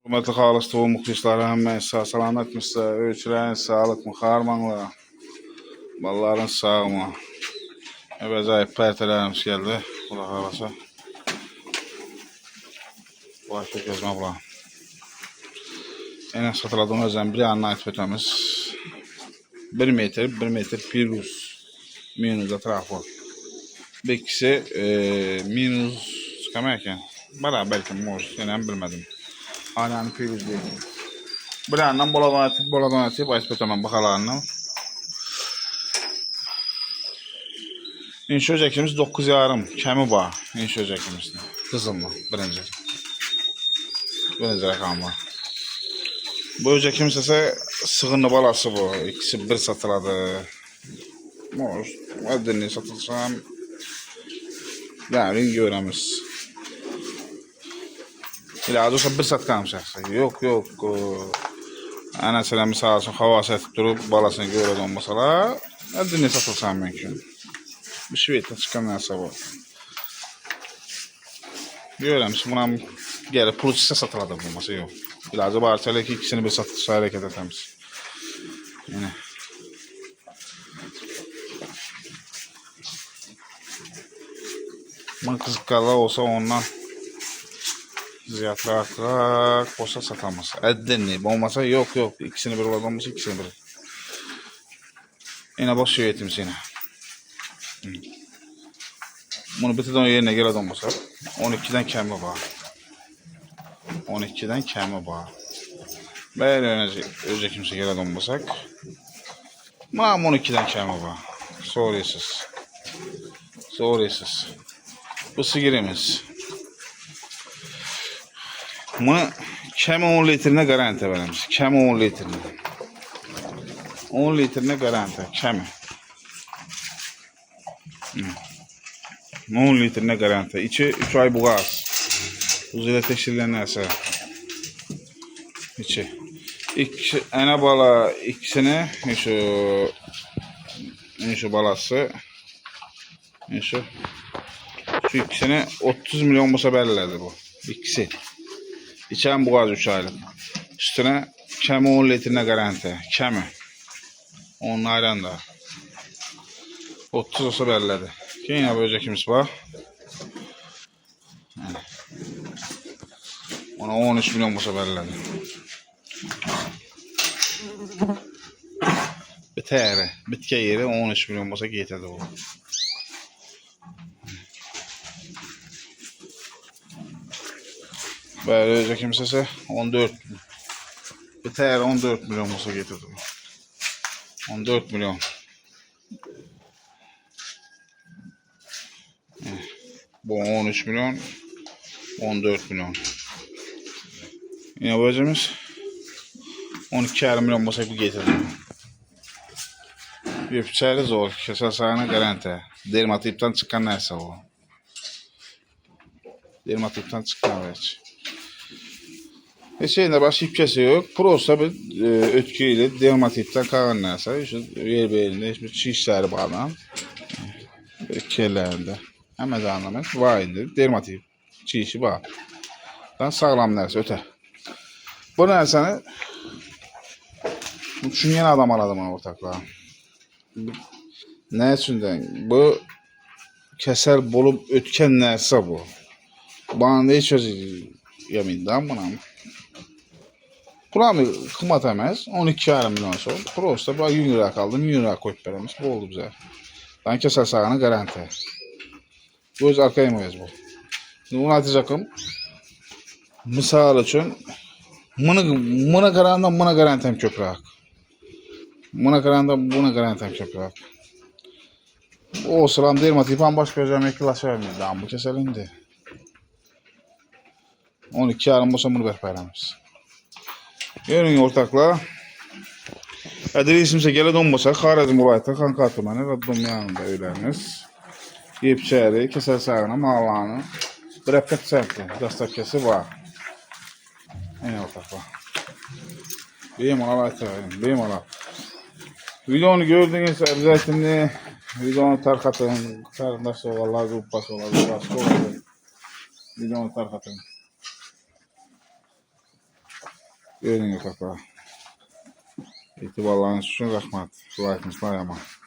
Hürmetli halis ve muhlisleri hemen sağ salamet misle, ölçülerin sağlık mı, harmanlı, balların sağ mı? Evet, acayip pertelerimiz geldi. Kulak havası. Başka gezme bulan. En az satıladığım özlem bir anına ait ötemiz. 1 metre, 1 metre pirus. Minus etrafı. Bekisi minus çıkamayken. Bana belki moş, yine bilmedim. Ananın pirus değil. Bir andan boladan atip, ait ötemem bakalarını. İnşo cəkimiz 9 yarım, kəmi var. İnşo cəkimizdə. Qızıllı, birinci rəqam var. Bu cəkimiz isə sığınlı balası bu. İkisi bir satıladı. Moş, vəddini satılsam. Yəni, görəmiz. İladı olsa bir satqanım şəxsə. Yox. Ənəsələ misal üçün havası etib durub balasını görəd olmasalar, vəddini satılsam mümkün. Bir Şved'den çıkan neyse bu. Görəmiş, buna gəlib pul içsə satıladı bulması yox. İlacı var, ki ikisini bir satışa hareket etəmiz. Yəni. Bunun kızıqlarla olsa ondan ziyadlaraq olsa satamaz. Əddinli, olmasa yox. İkisini bir olan olmasa ikisini bir. Yine boş Şved'imiz yine. Bunu bitirdən yerine gələ olmasa 12'den kəmi var. 12'den kəmi var. Belə özə kimsə gələ olmasaq. Buna 12'den kəmi var. Soruyorsunuz. Bu sigirimiz. Bunu kəmi 10 litrine garanti verəmiz. Kəmi 10 litrine. 10 litrine garanti. Kəmi. 10 litrine garanti. İçi 3 ay buğaz. Uzayda teşkillenirse. İçi. Ana bala ikisini şu balası şu ikisini 30 milyon olsa belirledi bu. İkisi. İçen buğaz 3 aylık. Üstüne kəmi 10 litrine garanti. Kəmi. Onlardan da. 30 olsa belirledi. Yine böcekimiz var. Yani. Ona 13 milyon olsa belirledi. Bitki yeri 13 milyon olsa getirdi bu. Böyle böcekimiz ise 14 milyon. Biter 14 milyon olsa getirdi bu. 14 milyon. Bu 13 milyon, 14 milyon. Yine böceğimiz 12,5 milyon olsa bir getirdi. Bir bıçağı zor, keser sağına garanti. Dermatipten çıkan neyse o. Dermatipten çıkan veç. Şeyinde başka hiçbir şey yok. Prosta bir ötküyle dermatipten kalan neyse. Şu yer hiçbir çişleri bağlan. Kellerinde. Hemen anlamak var indi. Dermatip çişi var. Dan sağlam neyse öte. Bu neyseni düşünen adam aradım ortakla. Ne içinden? Bu keser bolup ötken neyse bu. Bana da hiç yemindan buna. Buramı kıymat emez. 12,5 milyon sonra. Prosta bu 100 lira kaldı. 100 lira koyup veremiz. Bu oldu bize. Ben keser sağına garanti. Bu öz arkaya mıyız bu? Şimdi bunu atacakım. Misal için buna karandan buna garantim köprek. Buna karandan buna garantim köprek. O sıram dermatipan başka hocam klasörmüz. Daha bu keselindi. 12 yarım olsa bunu verpeylemez. Görün ortakla. Adresimize gele donmasa Xarəzm vilayəti Xanqa tüməni Raddum yanında öyrəniz. Yepçəri, keser sağına mallarını bir əpət səmti dəstəkəsi var. Yine ortakla. Beyimal aytayım, beyimal. Videonu gördüğünüz özellikle videonu tarqatın, qardaş oğullar, gruppası oğullar, başqa oğullar. Videonu tarqatın. Öyrənin qapa. İtibarlarınız üçün rəhmət. Like'ınız dayamaq.